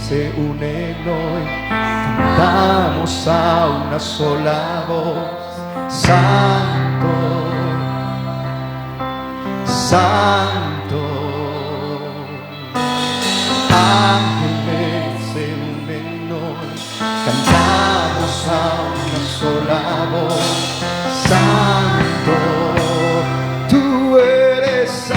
se unen hoy, cantamos a una sola voz: Santo, Santo. Ángeles se unen hoy, cantamos a una sola voz: Santo, tú eres santo.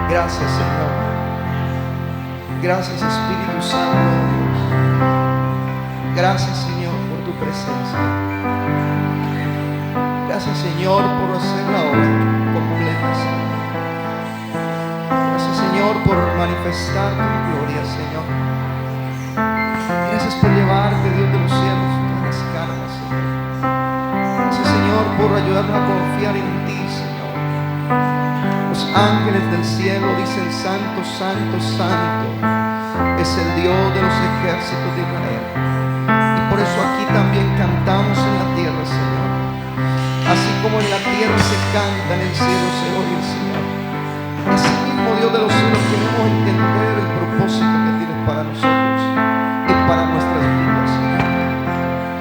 Gracias, Señor. Gracias, Espíritu Santo de Dios. Gracias, Señor, por tu presencia. Gracias, Señor, por hacer la obra completa, Señor. Gracias, Señor, por manifestar tu gloria, Señor. Gracias por llevarte, Dios de los cielos, todas las cargas, Señor. Gracias, Señor, por ayudarnos a confiar en ti, Señor. Los ángeles del cielo dicen: Santo, Santo, Santo es el Dios de los ejércitos de Israel. Y por eso aquí también cantamos en la tierra, Señor. Así como en la tierra se canta, en el cielo se oye, Señor. Así mismo, Dios de los cielos, queremos entender el propósito que tienes para nosotros y para nuestras vidas, Señor.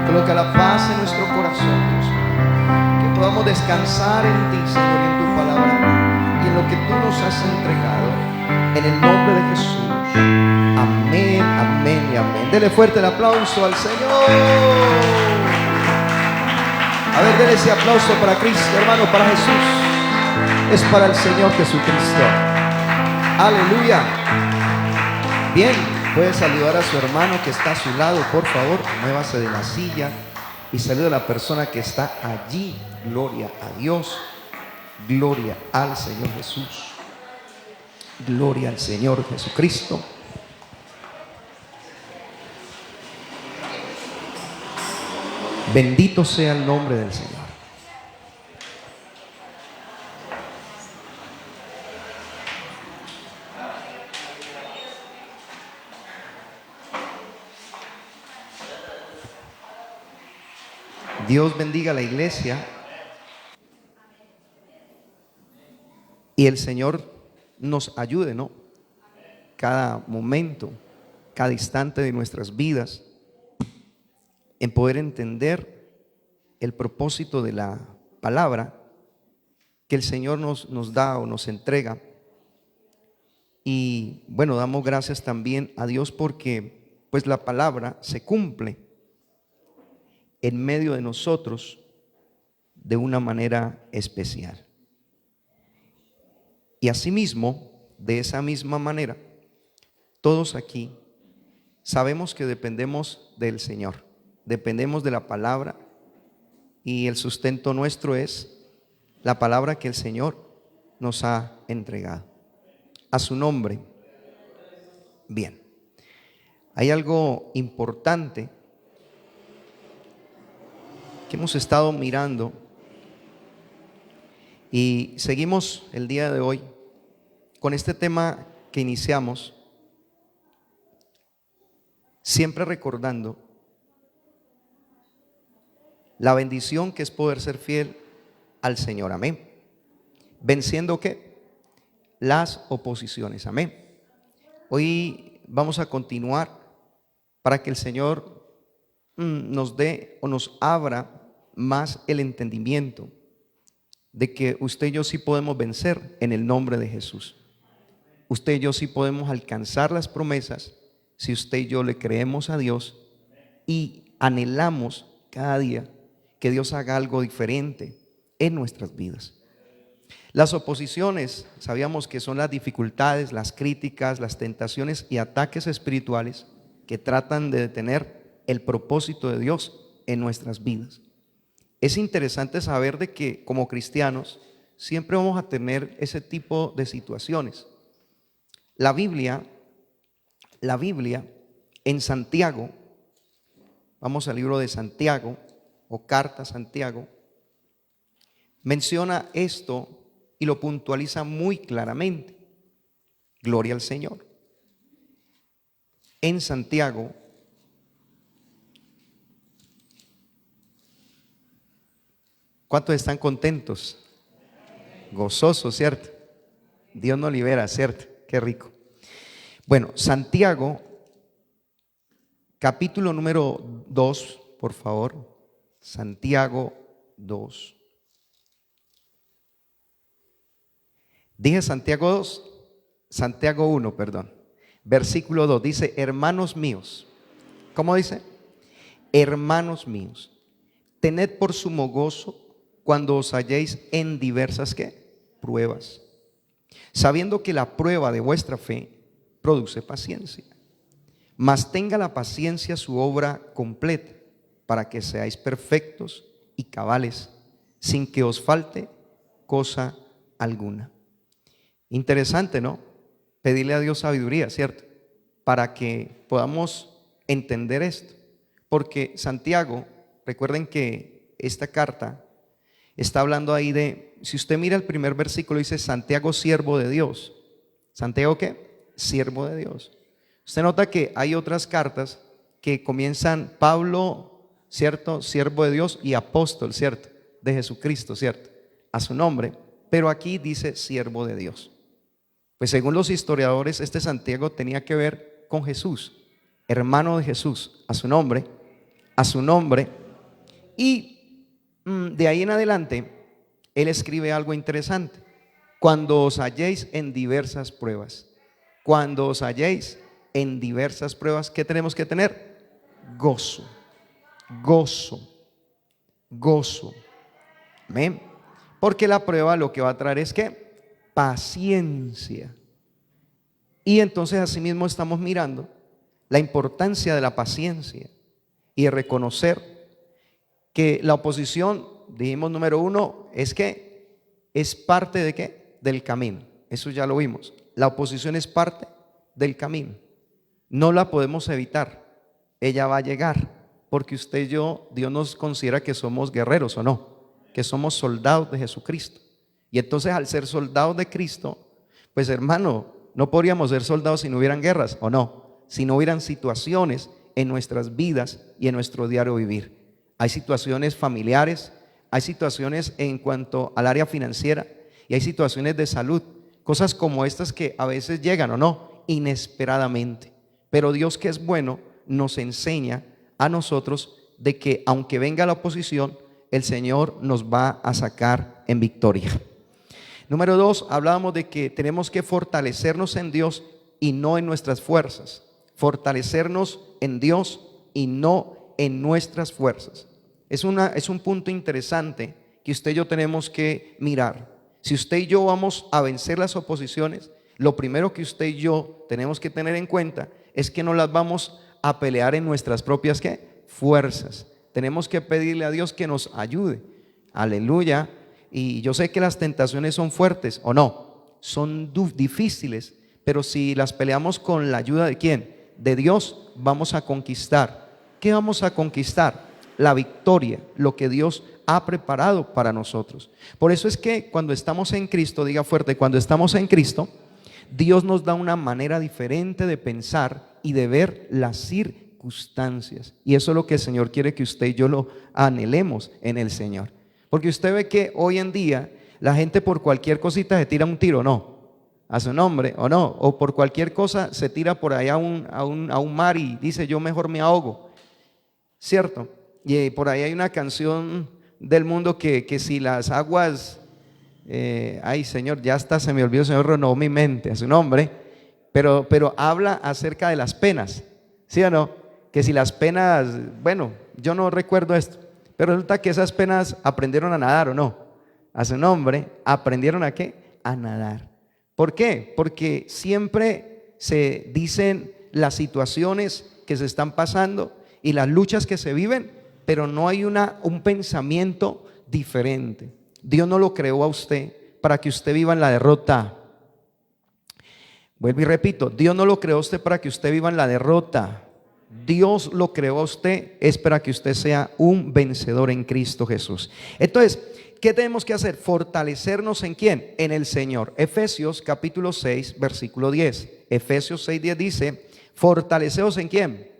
Coloca la paz en nuestro corazón, Dios. Que podamos descansar en ti, Señor, y en tu palabra, y en lo que tú nos has entregado, en el nombre de Jesús. Amén, amén y amén. Dele fuerte el aplauso al Señor. A ver, dele ese aplauso para Cristo, hermano, para Jesús. es para el Señor Jesucristo. Aleluya. Bien, puede saludar a su hermano que está a su lado, por favor. Muévase de la silla y saluda a la persona que está allí. Gloria a Dios. Gloria al Señor Jesús. Gloria al Señor Jesucristo. Bendito sea el nombre del Señor. Dios bendiga a la iglesia y el Señor nos ayude, ¿no? Cada momento, cada instante de nuestras vidas en poder entender el propósito de la palabra que el Señor nos da o nos entrega. Y bueno, damos gracias también a Dios porque pues la palabra se cumple en medio de nosotros de una manera especial. Y asimismo, de esa misma manera, todos aquí sabemos que dependemos del Señor, dependemos de la palabra y el sustento nuestro es la palabra que el Señor nos ha entregado. A su nombre. Bien, hay algo importante que hemos estado mirando y seguimos el día de hoy con este tema que iniciamos, siempre recordando la bendición que es poder ser fiel al Señor, amén, venciendo ¿qué? Las oposiciones, amén. Hoy vamos a continuar para que el Señor nos dé o nos abra más el entendimiento de que usted y yo sí podemos vencer en el nombre de Jesús. Usted y yo sí podemos alcanzar las promesas si usted y yo le creemos a Dios y anhelamos cada día que Dios haga algo diferente en nuestras vidas. Las oposiciones, sabíamos que son las dificultades, las críticas, las tentaciones y ataques espirituales que tratan de detener el propósito de Dios en nuestras vidas. Es interesante saber de que como cristianos siempre vamos a tener ese tipo de situaciones. La Biblia en Santiago, vamos al libro de Santiago o carta a Santiago, menciona esto y lo puntualiza muy claramente. Gloria al Señor. En Santiago, ¿cuántos están contentos? Gozosos, ¿cierto? Dios nos libera, ¿cierto? Qué rico. Bueno, Santiago, capítulo número 2, por favor. Santiago 2. Dije Santiago 2, Santiago 1, perdón. Versículo 2 dice: hermanos míos. ¿Cómo dice? Hermanos míos, tened por sumo gozo cuando os halléis en diversas ¿qué? Pruebas, sabiendo que la prueba de vuestra fe produce paciencia. Mas tenga la paciencia su obra completa, para que seáis perfectos y cabales, sin que os falte cosa alguna. Interesante, ¿no? Pedirle a Dios sabiduría, ¿cierto? Para que podamos entender esto. Porque Santiago, recuerden que esta carta está hablando ahí de, si usted mira el primer versículo, dice Santiago, siervo de Dios. ¿Santiago qué? Siervo de Dios. Usted nota que hay otras cartas que comienzan Pablo, ¿cierto? Siervo de Dios y apóstol, ¿cierto? De Jesucristo, ¿cierto? A su nombre. Pero aquí dice siervo de Dios. Pues según los historiadores, este Santiago tenía que ver con Jesús, hermano de Jesús, a su nombre. Y de ahí en adelante, él escribe algo interesante. Cuando os halléis en diversas pruebas. Cuando os halléis en diversas pruebas, ¿qué tenemos que tener? Gozo. Gozo. Amén. Porque la prueba lo que va a traer es ¿qué? paciencia. Y entonces asimismo estamos mirando la importancia de la paciencia y de reconocer que la oposición, dijimos número uno, es que es parte de ¿qué? Del camino. Eso ya lo vimos. La oposición es parte del camino. No la podemos evitar. Ella va a llegar porque usted y yo, Dios nos considera que somos guerreros, ¿o no? Que somos soldados de Jesucristo. Y entonces al ser soldados de Cristo, pues hermano, no podríamos ser soldados si no hubieran guerras, ¿o no? Si no hubieran situaciones en nuestras vidas y en nuestro diario vivir. Hay situaciones familiares, hay situaciones en cuanto al área financiera y hay situaciones de salud, cosas como estas que a veces llegan, ¿o no? Inesperadamente. Pero Dios, que es bueno, nos enseña a nosotros de que aunque venga la oposición, el Señor nos va a sacar en victoria. Número 2, hablábamos de que tenemos que fortalecernos en Dios y no en nuestras fuerzas. Fortalecernos en Dios y no en nuestras fuerzas. Es un punto interesante que usted y yo tenemos que mirar. Si usted y yo vamos a vencer las oposiciones, lo primero que usted y yo tenemos que tener en cuenta es que no las vamos a pelear en nuestras propias ¿qué? Fuerzas. Tenemos que pedirle a Dios que nos ayude. Aleluya. Y yo sé que las tentaciones son fuertes, ¿o no? Son difíciles, pero si las peleamos con la ayuda de ¿quién? De Dios, vamos a conquistar. ¿Qué vamos a conquistar? La victoria, lo que Dios ha preparado para nosotros. Por eso es que cuando estamos en Cristo, diga fuerte, cuando estamos en Cristo, Dios nos da una manera diferente de pensar y de ver las circunstancias. Y eso es lo que el Señor quiere que usted y yo lo anhelemos en el Señor. Porque usted ve que hoy en día la gente por cualquier cosita se tira un tiro, ¿no? A su nombre, ¿o no? O por cualquier cosa se tira por allá a un mar y dice yo mejor me ahogo, ¿cierto? Y por ahí hay una canción del mundo que si las aguas, ay Señor, ya hasta se me olvidó, Señor renovó mi mente, a su nombre, pero habla acerca de las penas, ¿sí o no? Que si las penas, bueno, yo no recuerdo esto, pero resulta que esas penas aprendieron a nadar, ¿o no? A su nombre, ¿aprendieron a qué? A nadar. ¿Por qué? Porque siempre se dicen las situaciones que se están pasando y las luchas que se viven, pero no hay un pensamiento diferente. Dios no lo creó a usted para que usted viva en la derrota. Vuelvo y repito, Dios no lo creó a usted para que usted viva en la derrota. Dios lo creó a usted es para que usted sea un vencedor en Cristo Jesús. Entonces, ¿qué tenemos que hacer? Fortalecernos ¿en quién? En el Señor. Efesios capítulo 6, versículo 10. Efesios 6, 10 dice, fortaleceos ¿en quién?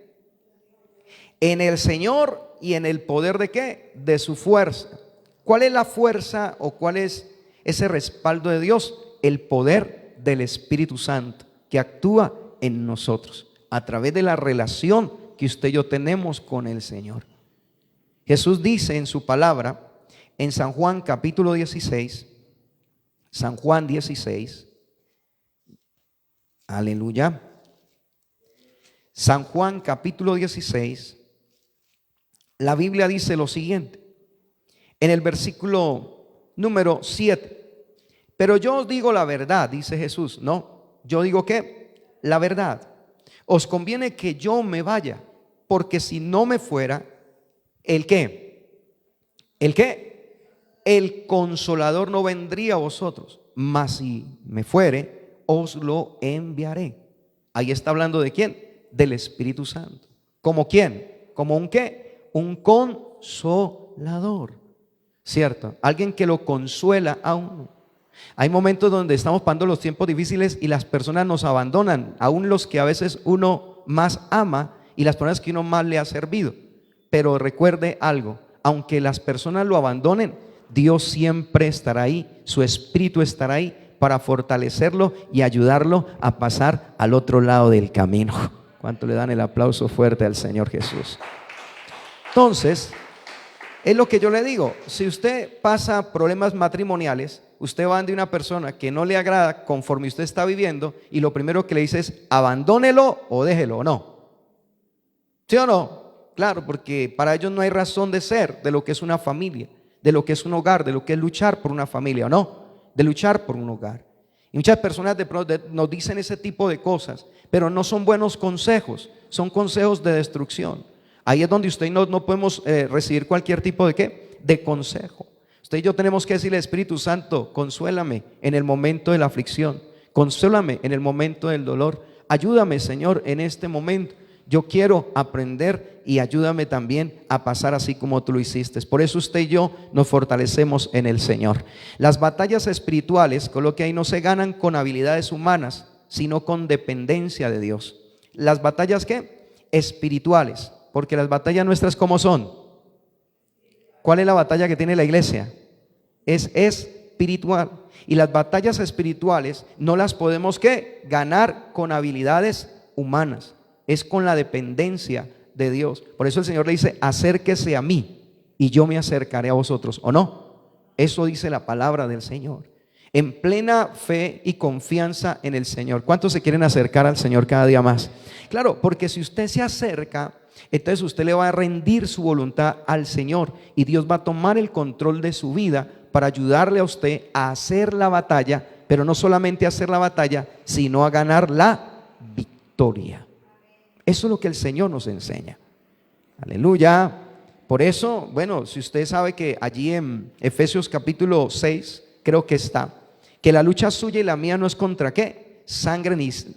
En el Señor y en el poder ¿de qué? De su fuerza. ¿Cuál es la fuerza o cuál es ese respaldo de Dios? El poder del Espíritu Santo que actúa en nosotros a través de la relación que usted y yo tenemos con el Señor. Jesús dice en su palabra en San Juan capítulo 16, San Juan 16, aleluya, San Juan capítulo 16, la Biblia dice lo siguiente, en el versículo número 7, pero yo os digo la verdad, dice Jesús, no, yo digo ¿qué? La verdad, os conviene que yo me vaya, porque si no me fuera, ¿el qué? ¿El qué? El Consolador no vendría a vosotros, mas si me fuere, os lo enviaré. Ahí está hablando ¿de quién? Del Espíritu Santo. ¿Como quién? ¿Como un qué? Un consolador, ¿cierto? Alguien que lo consuela a uno. Hay momentos donde estamos pasando los tiempos difíciles y las personas nos abandonan, aún los que a veces uno más ama y las personas que uno más le ha servido. Pero recuerde algo, aunque las personas lo abandonen, Dios siempre estará ahí, su Espíritu estará ahí para fortalecerlo y ayudarlo a pasar al otro lado del camino. ¿Cuánto le dan el aplauso fuerte al Señor Jesús? Entonces, es lo que yo le digo, si usted pasa problemas matrimoniales, usted va de una persona que no le agrada conforme usted está viviendo y lo primero que le dice es abandónelo o déjelo, ¿o no? ¿Sí o no? Claro, porque para ellos no hay razón de ser de lo que es una familia, de lo que es un hogar, de lo que es luchar por una familia, ¿o no? De luchar por un hogar. Y muchas personas de pronto nos dicen ese tipo de cosas, pero no son buenos consejos, son consejos de destrucción. Ahí es donde usted no podemos recibir cualquier tipo de ¿qué? De consejo. Usted y yo tenemos que decirle: Espíritu Santo, consuélame en el momento de la aflicción, consuélame en el momento del dolor, ayúdame, Señor, en este momento. Yo quiero aprender y ayúdame también a pasar así como tú lo hiciste. Por eso usted y yo nos fortalecemos en el Señor. Las batallas espirituales, con lo que ahí, no se ganan con habilidades humanas, sino con dependencia de Dios. Las batallas ¿qué? Espirituales, porque las batallas nuestras ¿cómo son? ¿Cuál es la batalla que tiene la iglesia? Es espiritual. Y las batallas espirituales no las podemos ¿qué? Ganar con habilidades humanas. Es con la dependencia de Dios. Por eso el Señor le dice: acérquese a mí y yo me acercaré a vosotros. ¿O no? Eso dice la palabra del Señor. En plena fe y confianza en el Señor. ¿Cuántos se quieren acercar al Señor cada día más? Claro, porque si usted se acerca, entonces usted le va a rendir su voluntad al Señor y Dios va a tomar el control de su vida para ayudarle a usted a hacer la batalla, pero no solamente a hacer la batalla, sino a ganar la victoria. Eso es lo que el Señor nos enseña. Aleluya. Por eso, bueno, si usted sabe que allí en Efesios capítulo 6, creo que está, que la lucha suya y la mía no es contra ¿qué?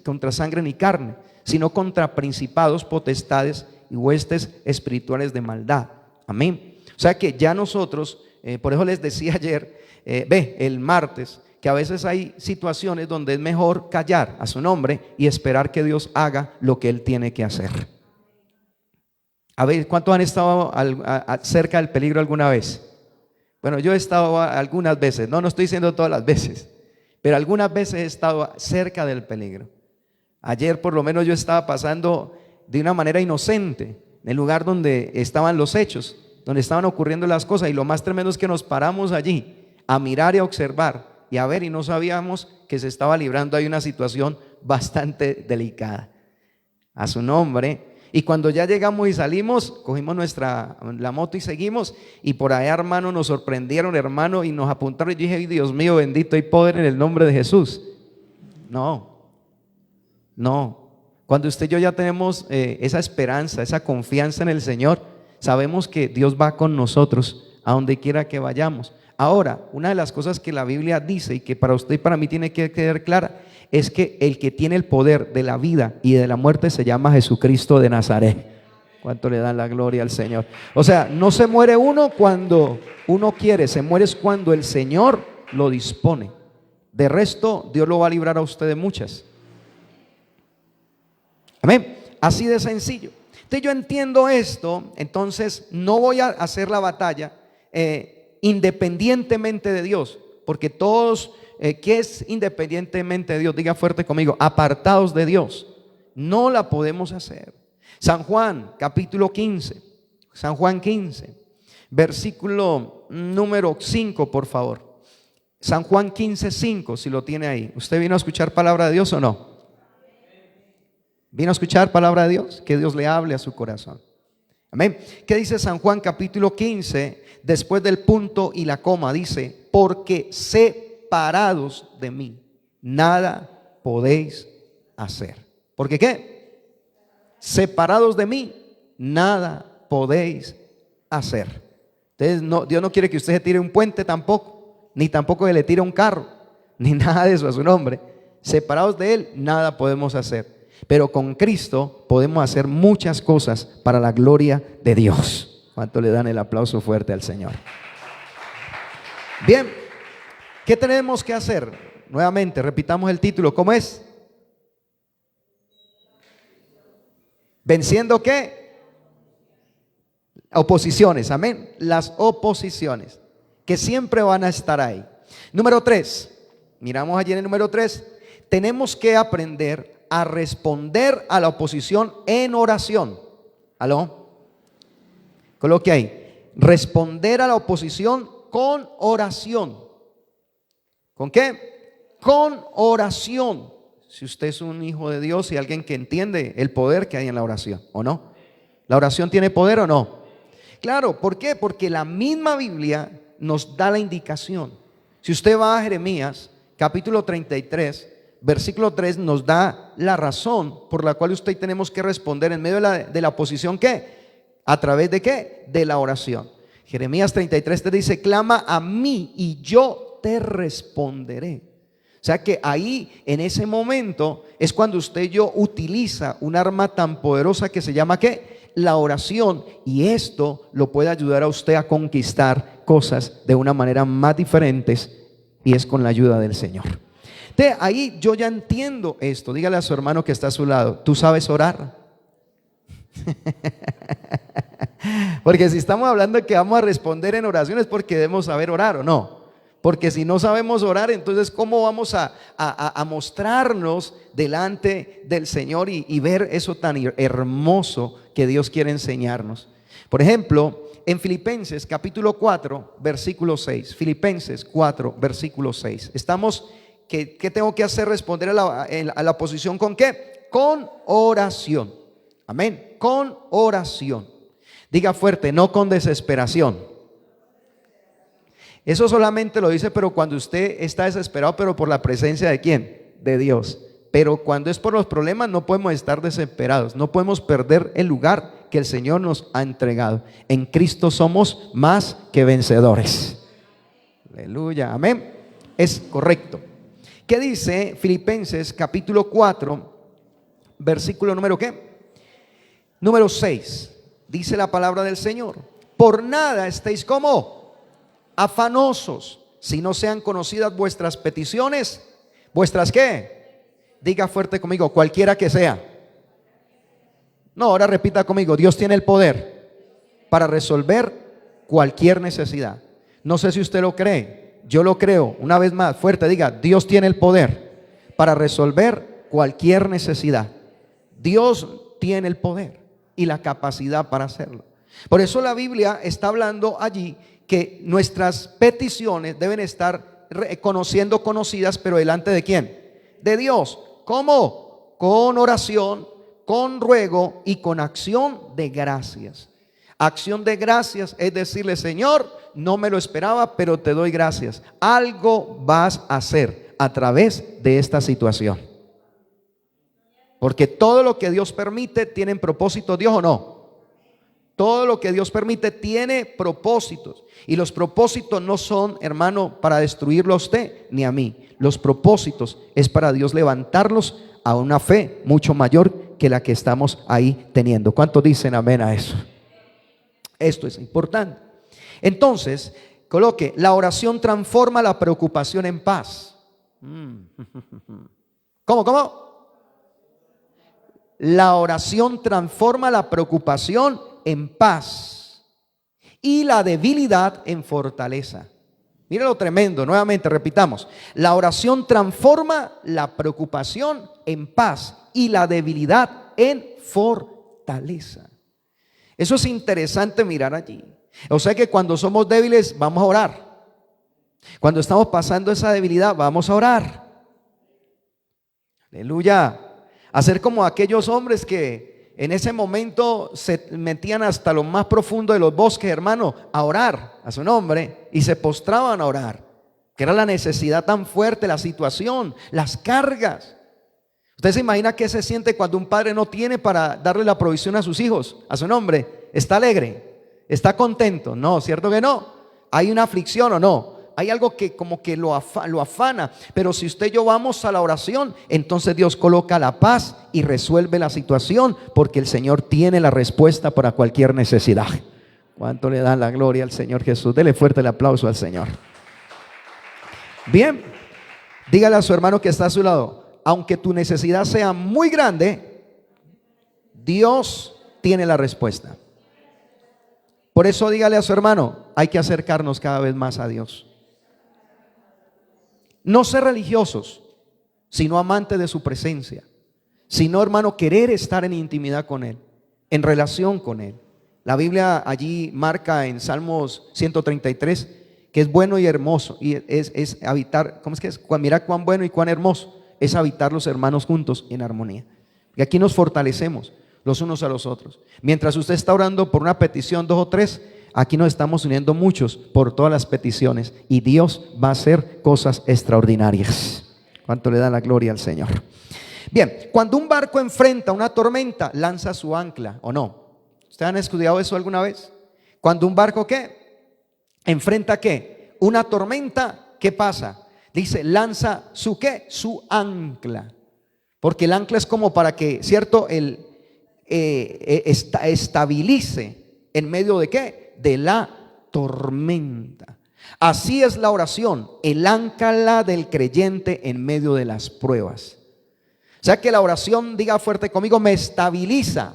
Contra sangre ni carne, sino contra principados, potestades y huestes espirituales de maldad. Amén. O sea que ya nosotros, por eso les decía ayer, el martes, que a veces hay situaciones donde es mejor callar a su nombre y esperar que Dios haga lo que Él tiene que hacer. A ver, ¿cuántos han estado cerca del peligro alguna vez? Bueno, yo he estado algunas veces, no estoy diciendo todas las veces, pero algunas veces he estado cerca del peligro. Ayer por lo menos yo estaba pasando de una manera inocente en el lugar donde estaban los hechos, donde estaban ocurriendo las cosas, y lo más tremendo es que nos paramos allí a mirar y a observar y a ver, y no sabíamos que se estaba librando ahí una situación bastante delicada. A su nombre. Y cuando ya llegamos y salimos, cogimos la moto y seguimos, y por allá, hermano, nos sorprendieron, hermano, y nos apuntaron, y yo dije: Dios mío, bendito y poder en el nombre de Jesús. No. Cuando usted y yo ya tenemos esa esperanza, esa confianza en el Señor, sabemos que Dios va con nosotros a donde quiera que vayamos. Ahora, una de las cosas que la Biblia dice y que para usted y para mí tiene que quedar clara, es que el que tiene el poder de la vida y de la muerte se llama Jesucristo de Nazaret. ¿Cuánto le dan la gloria al Señor? O sea, no se muere uno cuando uno quiere, se muere es cuando el Señor lo dispone. De resto, Dios lo va a librar a usted de muchas. Amén. Así de sencillo. Entonces yo entiendo esto, entonces no voy a hacer la batalla independientemente de Dios, porque todos, ¿qué es independientemente de Dios? Diga fuerte conmigo: apartados de Dios. No la podemos hacer. San Juan capítulo 15, San Juan 15, versículo número 5, por favor. San Juan 15, 5, si lo tiene ahí. ¿Usted vino a escuchar palabra de Dios o no? ¿Vino a escuchar palabra de Dios? Que Dios le hable a su corazón. Amén. ¿Qué dice San Juan capítulo 15? Después del punto y la coma dice: porque separados de mí nada podéis hacer. ¿Por qué qué? Separados de mí nada podéis hacer. Entonces Dios no quiere que usted se tire un puente tampoco, ni tampoco que le tire un carro, ni nada de eso a su nombre. Separados de Él nada podemos hacer. Pero con Cristo podemos hacer muchas cosas para la gloria de Dios. ¿Cuánto le dan el aplauso fuerte al Señor? Bien, ¿qué tenemos que hacer? Nuevamente, repitamos el título. ¿Cómo es? ¿Venciendo qué? Oposiciones, amén. Las oposiciones que siempre van a estar ahí. Número 3, miramos allí en el número 3. Tenemos que aprender a responder a la oposición en oración. ¿Aló? Coloque ahí: responder a la oposición con oración. ¿Con qué? Con oración. Si usted es un hijo de Dios y alguien que entiende el poder que hay en la oración, ¿o no? ¿La oración tiene poder o no? Claro, ¿por qué? Porque la misma Biblia nos da la indicación. Si usted va a Jeremías capítulo 33, versículo 3 nos da la razón por la cual usted y tenemos que responder en medio de la oposición. ¿Qué? ¿A través de qué? De la oración. Jeremías 33 te dice: clama a mí y yo te responderé. O sea que ahí, en ese momento, es cuando usted y yo utiliza un arma tan poderosa que se llama ¿qué? La oración. Y esto lo puede ayudar a usted a conquistar cosas de una manera más diferentes, y es con la ayuda del Señor. Entonces, ahí yo ya entiendo esto. Dígale a su hermano que está a su lado: ¿tú sabes orar? Porque si estamos hablando de que vamos a responder en oraciones, porque debemos saber orar, ¿o no? Porque si no sabemos orar, entonces ¿cómo vamos a mostrarnos delante del Señor y ver eso tan hermoso que Dios quiere enseñarnos? Por ejemplo, en Filipenses capítulo 4, versículo 6. Filipenses 4, versículo 6. Estamos, ¿qué tengo que hacer? Responder a la oposición ¿con qué? Con oración. Amén. Con oración. Diga fuerte: no con desesperación. Eso solamente lo dice, pero cuando usted está desesperado, pero por la presencia de ¿quién? De Dios. Pero cuando es por los problemas, no podemos estar desesperados. No podemos perder el lugar que el Señor nos ha entregado. En Cristo somos más que vencedores. Aleluya, amén. Es correcto. ¿Qué dice Filipenses capítulo 4, versículo número ¿qué? Número 6. Dice la palabra del Señor: por nada estéis como afanosos, si no sean conocidas vuestras peticiones. ¿Vuestras qué? Diga fuerte conmigo: cualquiera que sea. No, ahora repita conmigo: Dios tiene el poder para resolver cualquier necesidad. No sé si usted lo cree, yo lo creo. Una vez más, fuerte, diga: Dios tiene el poder para resolver cualquier necesidad. Dios tiene el poder y la capacidad para hacerlo. Por eso la Biblia está hablando allí que nuestras peticiones deben estar conocidas, pero delante de ¿quién? De Dios. ¿Cómo? Con oración, con ruego y con acción de gracias. Acción de gracias es decirle: Señor, no me lo esperaba, pero te doy gracias. Algo vas a hacer a través de esta situación. Porque todo lo que Dios permite tiene propósito, ¿Dios o no? Todo lo que Dios permite tiene propósitos. Y los propósitos no son, hermano, para destruirlo a usted ni a mí. Los propósitos es para Dios levantarlos a una fe mucho mayor que la que estamos ahí teniendo. ¿Cuántos dicen amén a eso? Esto es importante. Entonces, coloque: la oración transforma la preocupación en paz. ¿Cómo? La oración transforma la preocupación en paz y la debilidad en fortaleza. Mira lo tremendo. Nuevamente repitamos: la oración transforma la preocupación en paz y la debilidad en fortaleza. Eso es interesante mirar allí. O sea que cuando somos débiles vamos a orar. Cuando estamos pasando esa debilidad vamos a orar. Aleluya. Hacer como aquellos hombres que en ese momento se metían hasta lo más profundo de los bosques, hermano, a orar a su nombre, y se postraban a orar, que era la necesidad tan fuerte, la situación, las cargas. Usted se imagina qué se siente cuando un padre no tiene para darle la provisión a sus hijos, a su nombre. ¿Está alegre? ¿Está contento? No, ¿cierto que no? ¿Hay una aflicción o no? Hay algo que como que lo afana. Pero si usted y yo vamos a la oración, entonces Dios coloca la paz y resuelve la situación, porque el Señor tiene la respuesta para cualquier necesidad. ¿Cuánto le dan la gloria al Señor Jesús? Dele fuerte el aplauso al Señor. Bien, dígale a su hermano que está a su lado: aunque tu necesidad sea muy grande, Dios tiene la respuesta. Por eso dígale a su hermano: hay que acercarnos cada vez más a Dios. No ser religiosos, sino amantes de su presencia. Sino, hermano, querer estar en intimidad con Él, en relación con Él. La Biblia allí marca en Salmos 133 que es bueno y hermoso, y es habitar, ¿cómo es que es? Mira cuán bueno y cuán hermoso es habitar los hermanos juntos en armonía. Y aquí nos fortalecemos los unos a los otros. Mientras usted está orando por una petición, 2 o 3, aquí nos estamos uniendo muchos por todas las peticiones y Dios va a hacer cosas extraordinarias. ¿Cuánto le da la gloria al Señor? Bien, cuando un barco enfrenta una tormenta, lanza su ancla, ¿o no? ¿Ustedes han estudiado eso alguna vez? Cuando un barco, ¿qué? Enfrenta, ¿qué? Una tormenta, ¿qué pasa? Dice, lanza su, ¿qué? Su ancla. Porque el ancla es como para que, ¿cierto? Estabilice en medio de ¿qué? De la tormenta. Así es la oración, el ancla del creyente en medio de las pruebas. O sea que la oración, diga fuerte conmigo, me estabiliza.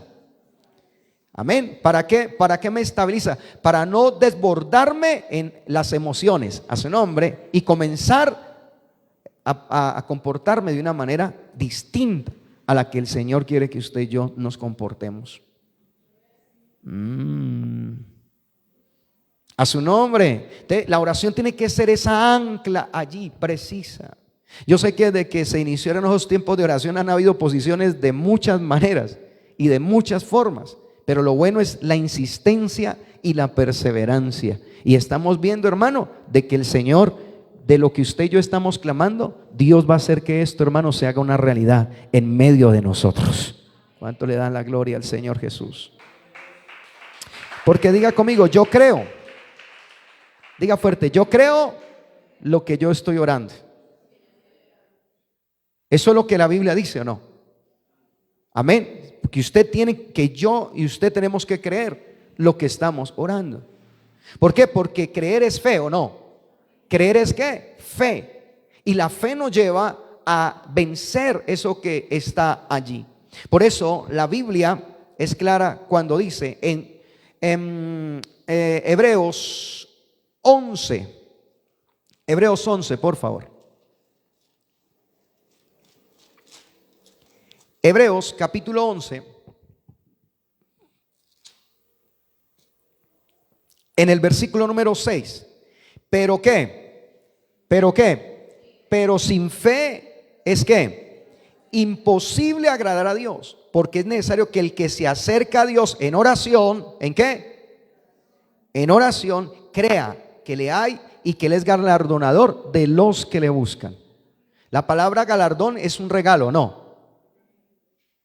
Amén. ¿Para qué? ¿Para qué me estabiliza? Para no desbordarme en las emociones a su nombre y comenzar a comportarme de una manera distinta a la que el Señor quiere que usted y yo nos comportemos. A su nombre. La oración tiene que ser esa ancla allí precisa. Yo sé que desde que se iniciaron esos tiempos de oración han habido posiciones de muchas maneras y de muchas formas, pero lo bueno es la insistencia y la perseverancia. Y estamos viendo, hermano, de que el Señor, de lo que usted y yo estamos clamando, Dios va a hacer que esto, hermano, se haga una realidad en medio de nosotros. ¿Cuánto le dan la gloria al Señor Jesús? Porque diga conmigo, yo creo. Diga fuerte, yo creo lo que yo estoy orando. ¿Eso es lo que la Biblia dice o no? Amén. Que usted tiene, que yo y usted tenemos que creer lo que estamos orando. ¿Por qué? Porque creer es fe, ¿o no? ¿Creer es qué? Fe. Y la fe nos lleva a vencer eso que está allí. Por eso la Biblia es clara cuando dice en Hebreos 11, por favor. Hebreos capítulo 11, en el versículo número 6. ¿Pero qué? ¿Pero qué? Pero sin fe es ¿qué? Imposible agradar a Dios, porque es necesario que el que se acerca a Dios en oración, ¿en qué? En oración, crea que le hay y que Él es galardonador de los que le buscan. La palabra galardón es un regalo, ¿no?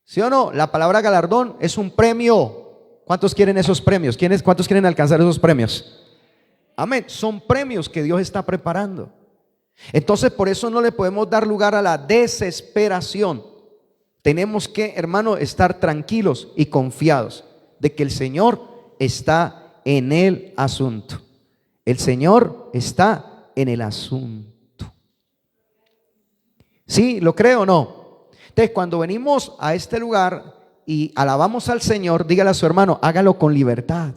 ¿Sí o no? La palabra galardón es un premio. ¿Cuántos quieren esos premios? ¿Cuántos quieren alcanzar esos premios? Amén. Son premios que Dios está preparando. Entonces, por eso no le podemos dar lugar a la desesperación. Tenemos que, hermano, estar tranquilos y confiados de que el Señor está en el asunto. El Señor está en el asunto. ¿Sí? ¿Lo creo o no? Entonces, cuando venimos a este lugar y alabamos al Señor, dígale a su hermano, hágalo con libertad.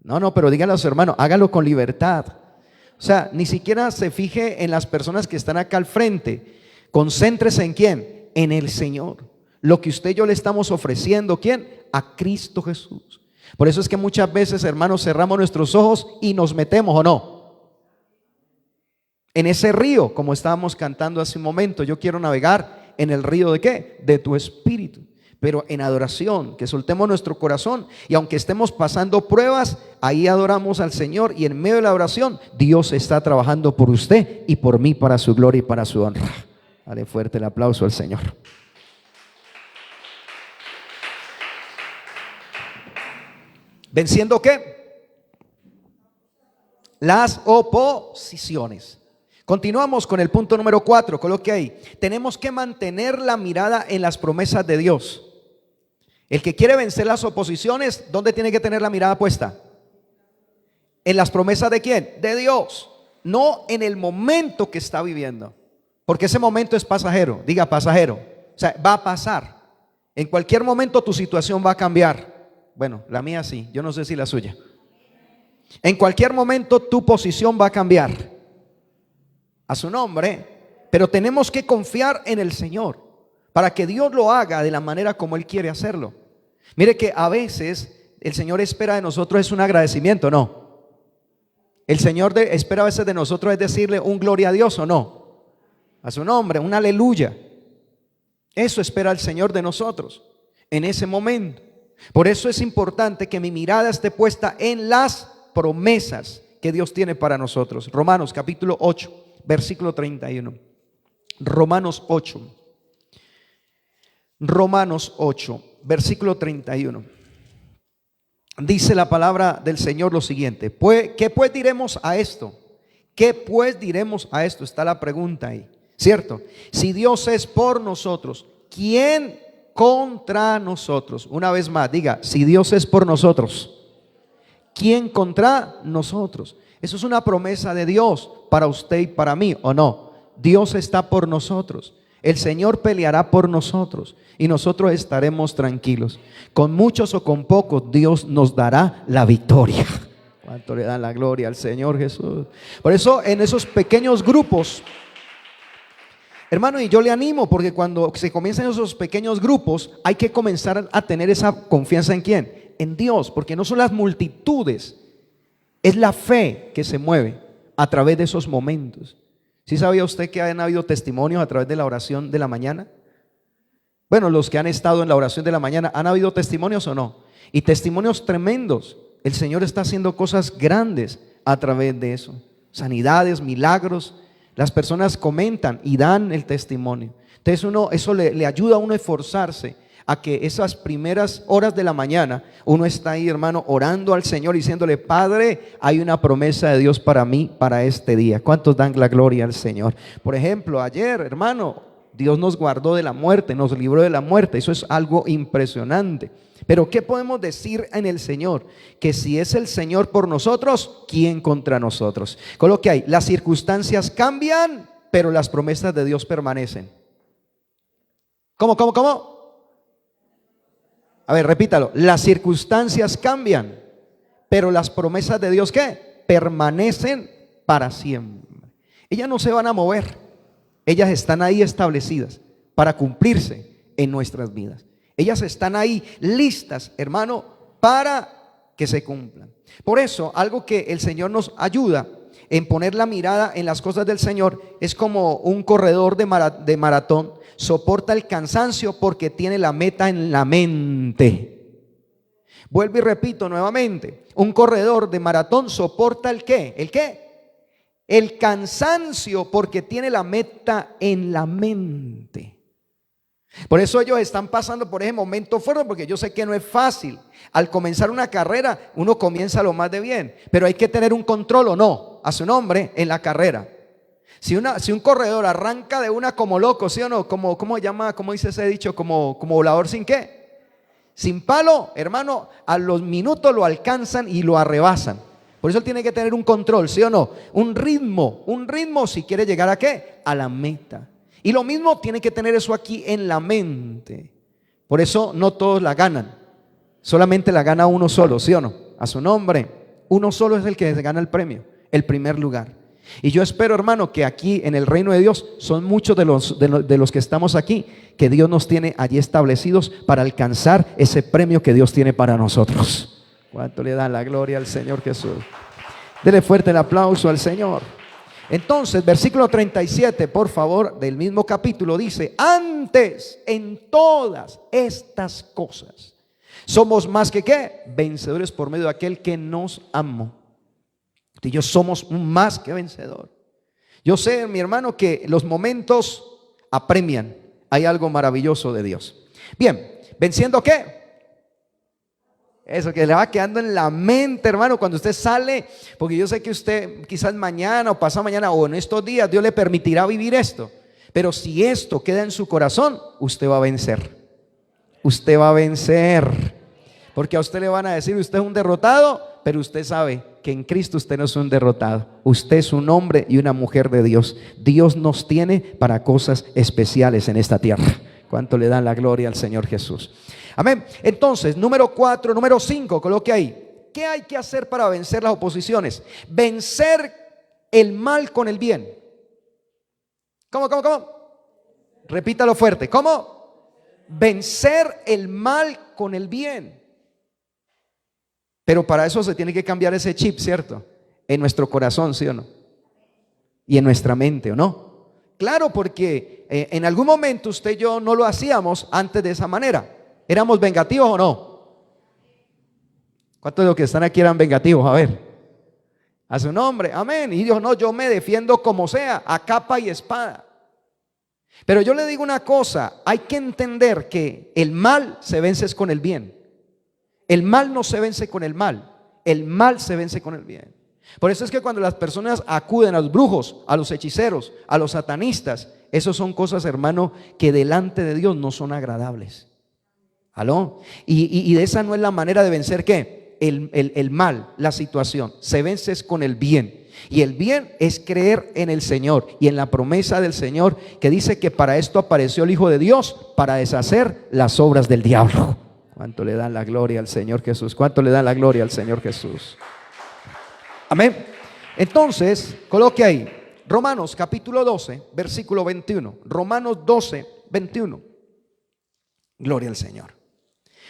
No, pero dígale a su hermano, hágalo con libertad. O sea, ni siquiera se fije en las personas que están acá al frente. Concéntrese en ¿quién? En el Señor. Lo que usted y yo le estamos ofreciendo, ¿quién? A Cristo Jesús. Por eso es que muchas veces, hermanos, cerramos nuestros ojos y nos metemos, ¿o no? En ese río, como estábamos cantando hace un momento, yo quiero navegar en el río de ¿qué? De tu espíritu. Pero en adoración, que soltemos nuestro corazón y aunque estemos pasando pruebas, ahí adoramos al Señor y en medio de la oración Dios está trabajando por usted y por mí para su gloria y para su honra. Dale fuerte el aplauso al Señor. ¿Venciendo qué? Las oposiciones. Continuamos con el punto número 4, coloque ahí. Tenemos que mantener la mirada en las promesas de Dios. El que quiere vencer las oposiciones, ¿dónde tiene que tener la mirada puesta? ¿En las promesas de quién? De Dios. No en el momento que está viviendo, porque ese momento es pasajero. Diga pasajero. O sea, va a pasar. En cualquier momento tu situación va a cambiar. Bueno, la mía sí, yo no sé si la suya. En cualquier momento tu posición va a cambiar. A su nombre, pero tenemos que confiar en el Señor para que Dios lo haga de la manera como Él quiere hacerlo. Mire que a veces el Señor espera de nosotros es un agradecimiento, ¿no? El Señor espera a veces de nosotros es decirle un gloria a Dios, ¿o no? A su nombre, un aleluya. Eso espera el Señor de nosotros en ese momento. Por eso es importante que mi mirada esté puesta en las promesas que Dios tiene para nosotros. Romanos capítulo 8, versículo 31. Romanos 8, versículo 31. Dice la palabra del Señor lo siguiente: ¿qué pues diremos a esto? ¿Qué pues diremos a esto? Está la pregunta ahí, ¿cierto? Si Dios es por nosotros, ¿quién contra nosotros? Una vez más, diga: si Dios es por nosotros, ¿quién contra nosotros? Eso es una promesa de Dios para usted y para mí, ¿o no? Dios está por nosotros. El Señor peleará por nosotros y nosotros estaremos tranquilos. Con muchos o con pocos, Dios nos dará la victoria. ¿Cuánto le dan la gloria al Señor Jesús? Por eso en esos pequeños grupos, hermano, y yo le animo, porque cuando se comienzan esos pequeños grupos, hay que comenzar a tener esa confianza ¿en quién? En Dios, porque no son las multitudes, es la fe que se mueve a través de esos momentos. ¿Sí sabía usted que han habido testimonios a través de la oración de la mañana? Bueno, los que han estado en la oración de la mañana, ¿han habido testimonios o no? Y testimonios tremendos. El Señor está haciendo cosas grandes a través de eso. Sanidades, milagros. Las personas comentan y dan el testimonio. Entonces eso le ayuda a uno a esforzarse a que esas primeras horas de la mañana uno está ahí, hermano, orando al Señor, diciéndole: Padre, hay una promesa de Dios para mí, para este día. ¿Cuántos dan la gloria al Señor? Por ejemplo, ayer, hermano, Dios nos guardó de la muerte, nos libró de la muerte. Eso es algo impresionante. Pero ¿qué podemos decir en el Señor? Que si es el Señor por nosotros, ¿quién contra nosotros? Con lo que hay, las circunstancias cambian, pero las promesas de Dios permanecen. ¿Cómo? A ver, repítalo. Las circunstancias cambian, pero las promesas de Dios, ¿qué? Permanecen para siempre. Ellas no se van a mover. Ellas están ahí establecidas para cumplirse en nuestras vidas. Ellas están ahí listas, hermano, para que se cumplan. Por eso, algo que el Señor nos ayuda en poner la mirada en las cosas del Señor es como un corredor de maratón. Soporta el cansancio porque tiene la meta en la mente. Vuelvo y repito nuevamente: un corredor de maratón soporta ¿el qué? ¿El qué? El cansancio porque tiene la meta en la mente. Por eso ellos están pasando por ese momento fuerte, porque yo sé que no es fácil. Al comenzar una carrera, uno comienza lo más de bien, pero hay que tener un control o no a su nombre en la carrera. Si un corredor arranca de una como loco, ¿sí o no? ¿Cómo dice ese dicho? Como volador sin qué, sin palo, hermano, a los minutos lo alcanzan y lo arrebasan. Por eso él tiene que tener un control, ¿sí o no? Un ritmo si quiere llegar ¿a qué? A la meta. Y lo mismo tiene que tener eso aquí en la mente. Por eso no todos la ganan, solamente la gana uno solo, ¿sí o no? A su nombre, uno solo es el que gana el premio, el primer lugar. Y yo espero, hermano, que aquí en el reino de Dios son muchos de los que estamos aquí, que Dios nos tiene allí establecidos para alcanzar ese premio que Dios tiene para nosotros. ¿Cuánto le dan la gloria al Señor Jesús? Dele fuerte el aplauso al Señor. Entonces, versículo 37, por favor, del mismo capítulo dice: antes en todas estas cosas somos más que ¿qué? Vencedores por medio de aquel que nos amó. Y yo somos un más que vencedor. Yo sé, mi hermano, que los momentos apremian. Hay algo maravilloso de Dios. Bien, ¿venciendo qué? Eso que le va quedando en la mente, hermano, cuando usted sale. Porque yo sé que usted quizás mañana o pasado mañana o en estos días Dios le permitirá vivir esto. Pero si esto queda en su corazón, usted va a vencer. Usted va a vencer. Porque a usted le van a decir: usted es un derrotado. Pero usted sabe que en Cristo usted no es un derrotado. Usted es un hombre y una mujer de Dios. Dios nos tiene para cosas especiales en esta tierra. ¿Cuánto le dan la gloria al Señor Jesús? Amén. Entonces, número 5, coloque ahí. ¿Qué hay que hacer para vencer las oposiciones? Vencer el mal con el bien. ¿Cómo? Repítalo fuerte. ¿Cómo? Vencer el mal con el bien. Pero para eso se tiene que cambiar ese chip, ¿cierto? En nuestro corazón, ¿sí o no? Y en nuestra mente, ¿o no? Claro, porque en algún momento usted y yo no lo hacíamos antes de esa manera. ¿Éramos vengativos o no? ¿Cuántos de los que están aquí eran vengativos? A ver, a su nombre, amén. Y Dios, no, yo me defiendo como sea, a capa y espada. Pero yo le digo una cosa, hay que entender que el mal se vence con el bien. El mal no se vence con el mal, el mal se vence con el bien. Por eso es que cuando las personas acuden a los brujos, a los hechiceros, a los satanistas, esos son cosas, hermano, que delante de Dios no son agradables. ¿Aló? Y de esa no es la manera de vencer ¿qué? El mal, la situación. Se vence con el bien. Y el bien es creer en el Señor y en la promesa del Señor, que dice que para esto apareció el Hijo de Dios, para deshacer las obras del diablo. ¿Cuánto le dan la gloria al Señor Jesús? ¿Cuánto le dan la gloria al Señor Jesús? Amén. Entonces, coloque ahí Romanos capítulo 12, versículo 21. Romanos 12, 21. Gloria al Señor.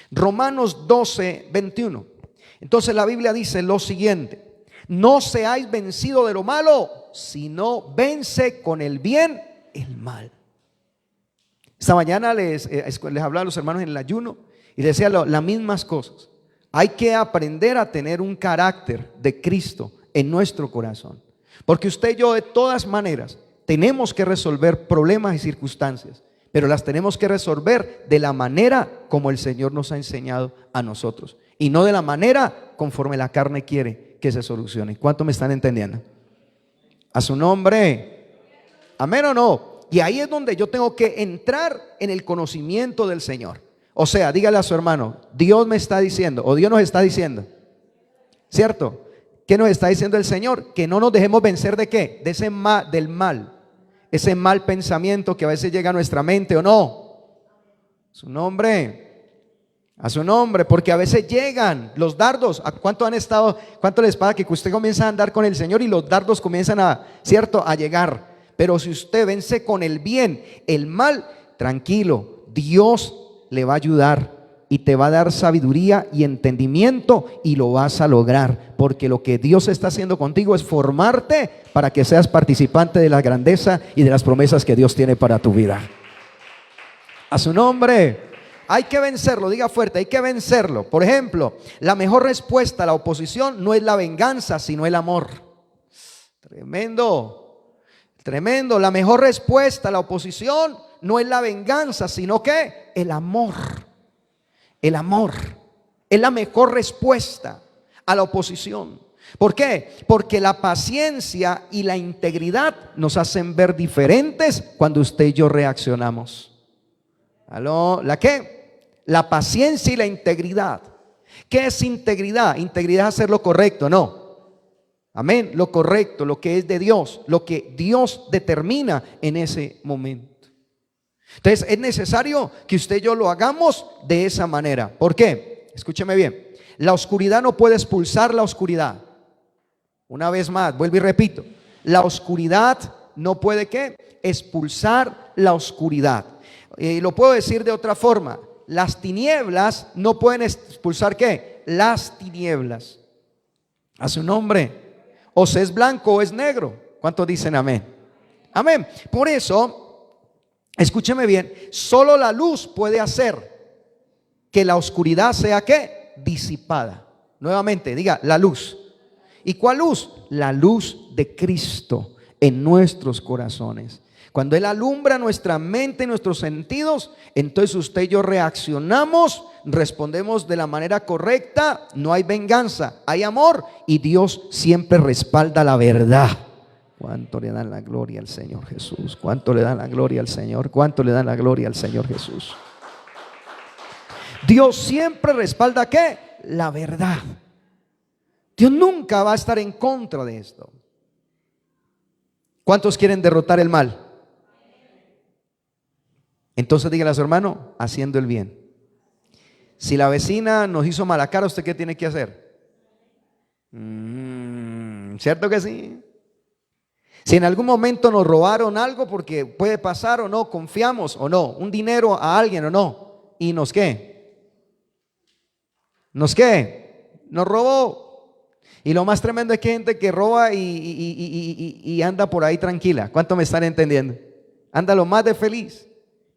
Romanos 12, 21. Entonces la Biblia dice lo siguiente: no seáis vencidos de lo malo, sino vence con el bien el mal. Esta mañana les hablaba a los hermanos en el ayuno y les decía las mismas cosas. Hay que aprender a tener un carácter de Cristo en nuestro corazón, porque usted y yo de todas maneras tenemos que resolver problemas y circunstancias, pero las tenemos que resolver de la manera como el Señor nos ha enseñado a nosotros, y no de la manera conforme la carne quiere que se solucione. ¿Cuánto me están entendiendo? A su nombre, amén o no. Y ahí es donde yo tengo que entrar en el conocimiento del Señor. O sea, dígale a su hermano: Dios me está diciendo, o Dios nos está diciendo, ¿cierto? ¿Qué nos está diciendo el Señor? Que no nos dejemos vencer de ¿qué? De ese mal, del mal, ese mal pensamiento que a veces llega a nuestra mente, ¿o no? Su nombre, a su nombre, porque a veces llegan los dardos. ¿Cuánto han estado, cuánto les pasa que usted comienza a andar con el Señor y los dardos comienzan a, ¿cierto?, a llegar? Pero si usted vence con el bien el mal, tranquilo, Dios le va a ayudar y te va a dar sabiduría y entendimiento, y lo vas a lograr, porque lo que Dios está haciendo contigo es formarte para que seas participante de la grandeza y de las promesas que Dios tiene para tu vida. A su nombre. Hay que vencerlo, diga fuerte, hay que vencerlo. Por ejemplo, la mejor respuesta a la oposición no es la venganza, sino el amor. Tremendo, tremendo. La mejor respuesta a la oposición no es la venganza, sino que el amor. El amor es la mejor respuesta a la oposición. ¿Por qué? Porque la paciencia y la integridad nos hacen ver diferentes cuando usted y yo reaccionamos. ¿Aló? ¿La qué? La paciencia y la integridad. ¿Qué es integridad? Integridad es hacer lo correcto, no. Amén, lo correcto, lo que es de Dios, lo que Dios determina en ese momento. Entonces es necesario que usted y yo lo hagamos de esa manera. ¿Por qué? Escúcheme bien. La oscuridad no puede expulsar la oscuridad. Una vez más, vuelvo y repito. La oscuridad no puede ¿qué? Expulsar la oscuridad. Lo puedo decir de otra forma. Las tinieblas no pueden expulsar ¿qué? Las tinieblas. A su nombre. O se es blanco o es negro. ¿Cuántos dicen amén? Amén. Por eso, escúcheme bien, solo la luz puede hacer que la oscuridad sea ¿qué? Disipada. Nuevamente, diga la luz. ¿Y cuál luz? La luz de Cristo en nuestros corazones. Cuando Él alumbra nuestra mente y nuestros sentidos, entonces usted y yo reaccionamos, respondemos de la manera correcta. No hay venganza, hay amor, y Dios siempre respalda la verdad. ¿Cuánto le dan la gloria al Señor Jesús? ¿Cuánto le dan la gloria al Señor? ¿Cuánto le dan la gloria al Señor Jesús? Dios siempre respalda ¿qué? La verdad. Dios nunca va a estar en contra de esto. ¿Cuántos quieren derrotar el mal? Entonces dígale a su hermano, haciendo el bien. Si la vecina nos hizo mala cara, ¿usted qué tiene que hacer? ¿Cierto que sí? Si en algún momento nos robaron algo, porque puede pasar o no, confiamos o no, un dinero a alguien o no, y nos ¿qué? ¿Nos qué? Nos robó. Y lo más tremendo es que hay gente que roba y anda por ahí tranquila. ¿Cuánto me están entendiendo? Anda lo más de feliz.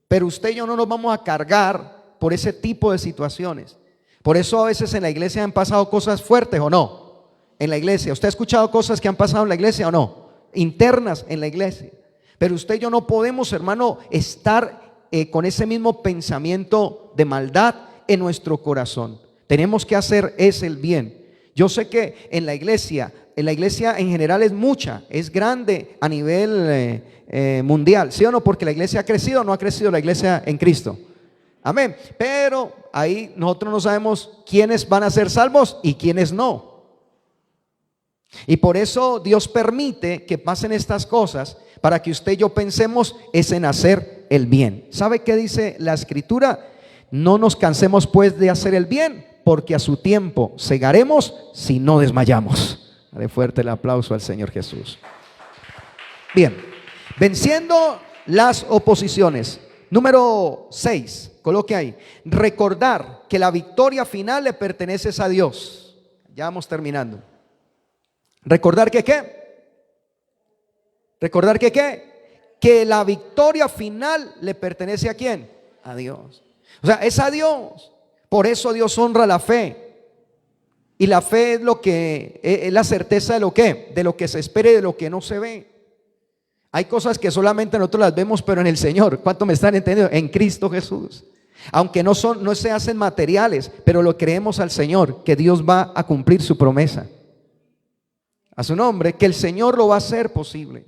Pero usted y yo no nos vamos a cargar por ese tipo de situaciones, Por eso a veces en la iglesia han pasado cosas fuertes, ¿o no? En la iglesia, ¿usted ha escuchado cosas que han pasado en la iglesia o no? Internas en la iglesia. Pero usted y yo no podemos, hermano, estar con ese mismo pensamiento de maldad en nuestro corazón. Tenemos que hacer el bien. Yo sé que en la iglesia en general es mucha, es grande a nivel mundial, ¿sí o no? Porque la iglesia ha crecido o no ha crecido la iglesia en Cristo. Amén. Pero ahí nosotros no sabemos quiénes van a ser salvos y quiénes no. Y por eso Dios permite que pasen estas cosas para que usted y yo pensemos es en hacer el bien. ¿Sabe qué dice la Escritura? No nos cansemos pues de hacer el bien, porque a su tiempo segaremos si no desmayamos. Dale fuerte el aplauso al Señor Jesús. Bien, venciendo las oposiciones. Número 6, coloque ahí. Recordar que la victoria final le pertenece a Dios. Ya vamos terminando. Recordar que ¿qué? Recordar que ¿qué? Que la victoria final le pertenece ¿a quién? A Dios. O sea, es a Dios. Por eso Dios honra la fe. Y la fe es lo que es la certeza de lo que, de lo que se espera y de lo que no se ve. Hay cosas que solamente nosotros las vemos, pero en el Señor. ¿Cuánto me están entendiendo? En Cristo Jesús. Aunque no se hacen materiales, pero lo creemos al Señor, que Dios va a cumplir su promesa. A su nombre, que el Señor lo va a hacer posible.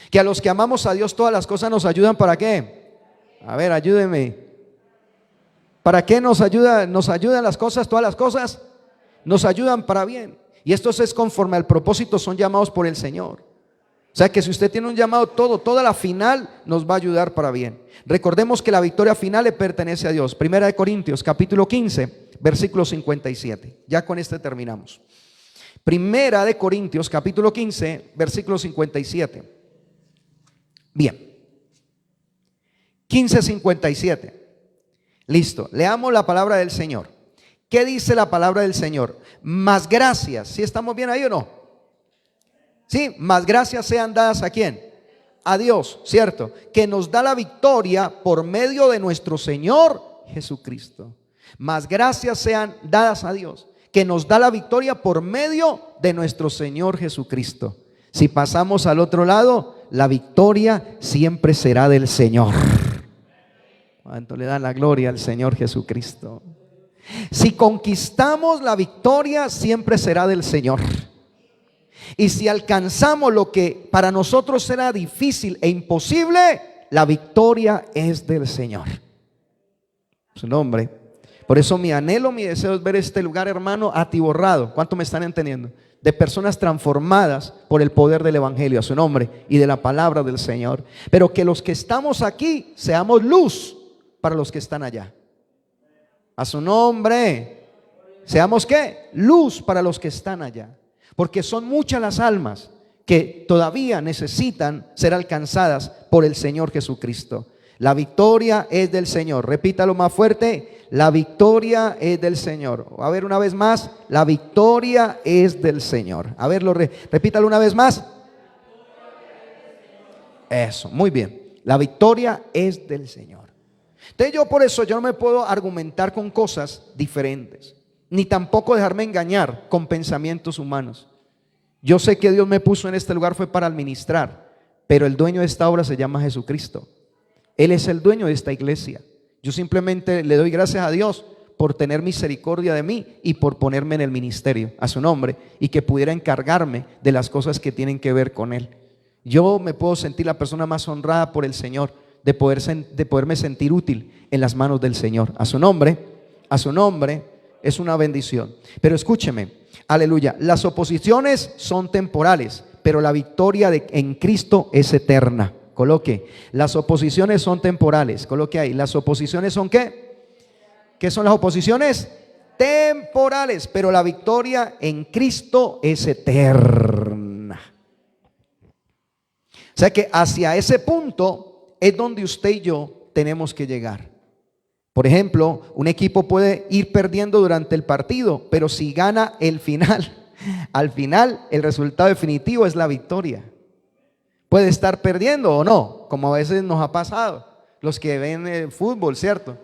Que a los que amamos a Dios todas las cosas nos ayudan. ¿Para qué? A ver, ayúdeme. ¿Para qué nos ayuda? Nos ayudan las cosas, todas las cosas nos ayudan para bien. Y esto es conforme al propósito, son llamados por el Señor. O sea que si usted tiene un llamado, toda la final nos va a ayudar para bien. Recordemos que la victoria final le pertenece a Dios. Primera de Corintios, capítulo 15, versículo 57. Ya con este terminamos. Primera de Corintios, capítulo 15, versículo 57. Bien. 15:57. Listo, leamos la palabra del Señor. ¿Qué dice la palabra del Señor? Más gracias. ¿Sí estamos bien ahí o no? Sí, más gracias sean dadas ¿a quién? A Dios, ¿cierto? Que nos da la victoria por medio de nuestro Señor Jesucristo. Más gracias sean dadas a Dios, que nos da la victoria por medio de nuestro Señor Jesucristo. Si pasamos al otro lado, la victoria siempre será del Señor. ¿Cuánto le dan la gloria al Señor Jesucristo? Si conquistamos la victoria, siempre será del Señor. Y si alcanzamos lo que para nosotros será difícil e imposible, la victoria es del Señor. Su nombre. Por eso mi anhelo, mi deseo es ver este lugar, hermano, atiborrado. ¿Cuánto me están entendiendo? De personas transformadas por el poder del Evangelio, a su nombre, y de la palabra del Señor. Pero que los que estamos aquí seamos luz para los que están allá. A su nombre. Seamos ¿qué? Luz para los que están allá. Porque son muchas las almas que todavía necesitan ser alcanzadas por el Señor Jesucristo. La victoria es del Señor. Repítalo más fuerte. La victoria es del Señor. A ver una vez más. La victoria es del Señor. A ver, repítalo una vez más. Eso, muy bien. La victoria es del Señor. Entonces yo por eso yo no me puedo argumentar con cosas diferentes, ni tampoco dejarme engañar con pensamientos humanos. Yo sé que Dios me puso en este lugar fue para administrar, pero el dueño de esta obra se llama Jesucristo. Él es el dueño de esta iglesia. Yo simplemente le doy gracias a Dios por tener misericordia de mí y por ponerme en el ministerio a su nombre, y que pudiera encargarme de las cosas que tienen que ver con Él. Yo me puedo sentir la persona más honrada por el Señor, de poderme sentir útil en las manos del Señor. A su nombre es una bendición. Pero escúcheme, aleluya, las oposiciones son temporales, pero la victoria en Cristo es eterna. Coloque, las oposiciones son temporales. Coloque ahí, las oposiciones son ¿qué? ¿Qué son las oposiciones? Temporales, pero la victoria en Cristo es eterna. O sea que hacia ese punto es donde usted y yo tenemos que llegar. Por ejemplo, un equipo puede ir perdiendo durante el partido, pero si gana el final, al final el resultado definitivo es la victoria. Puede estar perdiendo o no, como a veces nos ha pasado, los que ven el fútbol, ¿cierto?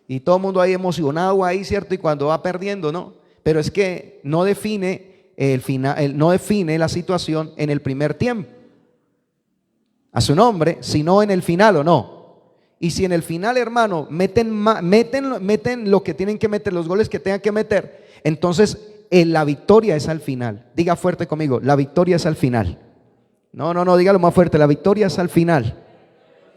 Y todo el mundo ahí emocionado ahí, ¿cierto? Y cuando va perdiendo, ¿no? Pero es que no define el final, no define la situación en el primer tiempo. A su nombre, sino en el final, ¿o no? Y si en el final, hermano, meten lo que tienen que meter, los goles que tengan que meter, entonces la victoria es al final. Diga fuerte conmigo, la victoria es al final. No, dígalo más fuerte, la victoria es al final.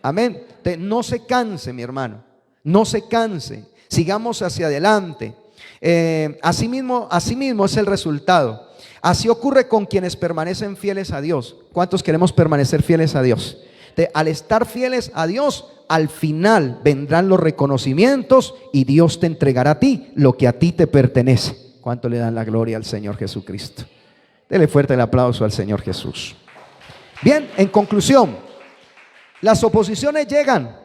Amén. Entonces, no se canse, mi hermano, no se canse, sigamos hacia adelante. Asimismo es el resultado. Así ocurre con quienes permanecen fieles a Dios. ¿Cuántos queremos permanecer fieles a Dios? Al estar fieles a Dios, al final vendrán los reconocimientos y Dios te entregará a ti lo que a ti te pertenece. ¿Cuánto le dan la gloria al Señor Jesucristo? Dele fuerte el aplauso al Señor Jesús. Bien, en conclusión, las oposiciones llegan,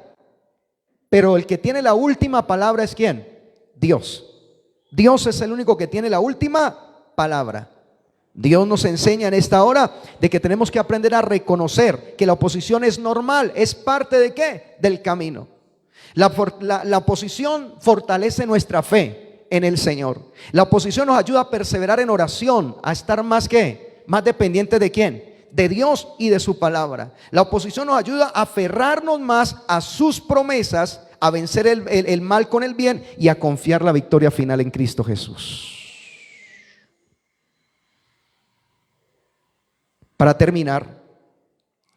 pero el que tiene la última palabra es ¿quién? Dios. Dios es el único que tiene la última palabra. Dios nos enseña en esta hora de que tenemos que aprender a reconocer que la oposición es normal, es parte de ¿qué? Del camino. La oposición fortalece nuestra fe en el Señor. La oposición nos ayuda a perseverar en oración, a estar más ¿qué? Más dependientes de ¿quién? De Dios y de su palabra. La oposición nos ayuda a aferrarnos más a sus promesas, a vencer el mal con el bien y a confiar la victoria final en Cristo Jesús. Para terminar,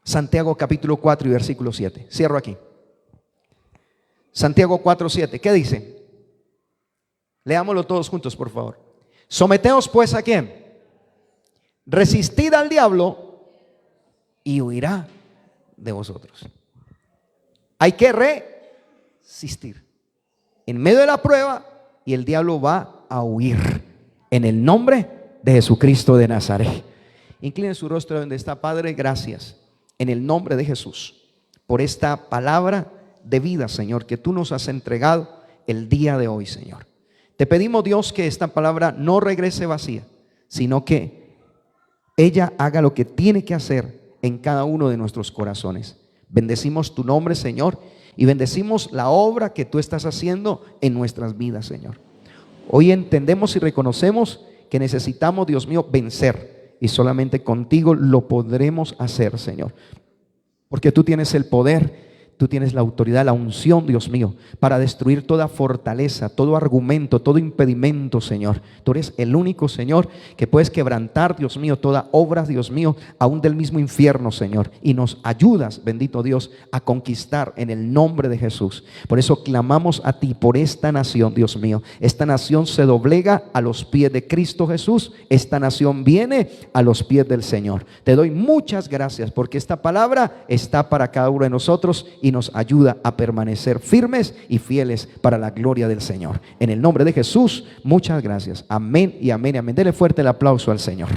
Santiago capítulo 4 y versículo 7. Cierro aquí. Santiago 4, 7. ¿Qué dice? Leámoslo todos juntos, por favor. Someteos pues ¿a quién? Resistid al diablo y huirá de vosotros. Hay que resistir en medio de la prueba y el diablo va a huir en el nombre de Jesucristo de Nazaret. Incline su rostro donde está. Padre, gracias en el nombre de Jesús por esta palabra de vida, Señor, que tú nos has entregado el día de hoy, Señor. Te pedimos, Dios, que esta palabra no regrese vacía, sino que ella haga lo que tiene que hacer en cada uno de nuestros corazones. Bendecimos tu nombre, Señor, y bendecimos la obra que tú estás haciendo en nuestras vidas, Señor. Hoy entendemos y reconocemos que necesitamos, Dios mío, vencer. Y solamente contigo lo podremos hacer, Señor. Porque tú tienes el poder, tú tienes la autoridad, la unción, Dios mío, para destruir toda fortaleza, todo argumento, todo impedimento, Señor. Tú eres el único, Señor, que puedes quebrantar, Dios mío, toda obra, Dios mío, aún del mismo infierno, Señor. Y nos ayudas, bendito Dios, a conquistar en el nombre de Jesús. Por eso clamamos a ti por esta nación, Dios mío. Esta nación se doblega a los pies de Cristo Jesús. Esta nación viene a los pies del Señor. Te doy muchas gracias porque esta palabra está para cada uno de nosotros y nos ayuda a permanecer firmes y fieles para la gloria del Señor. En el nombre de Jesús, muchas gracias. Amén y amén y amén. Dele fuerte el aplauso al Señor.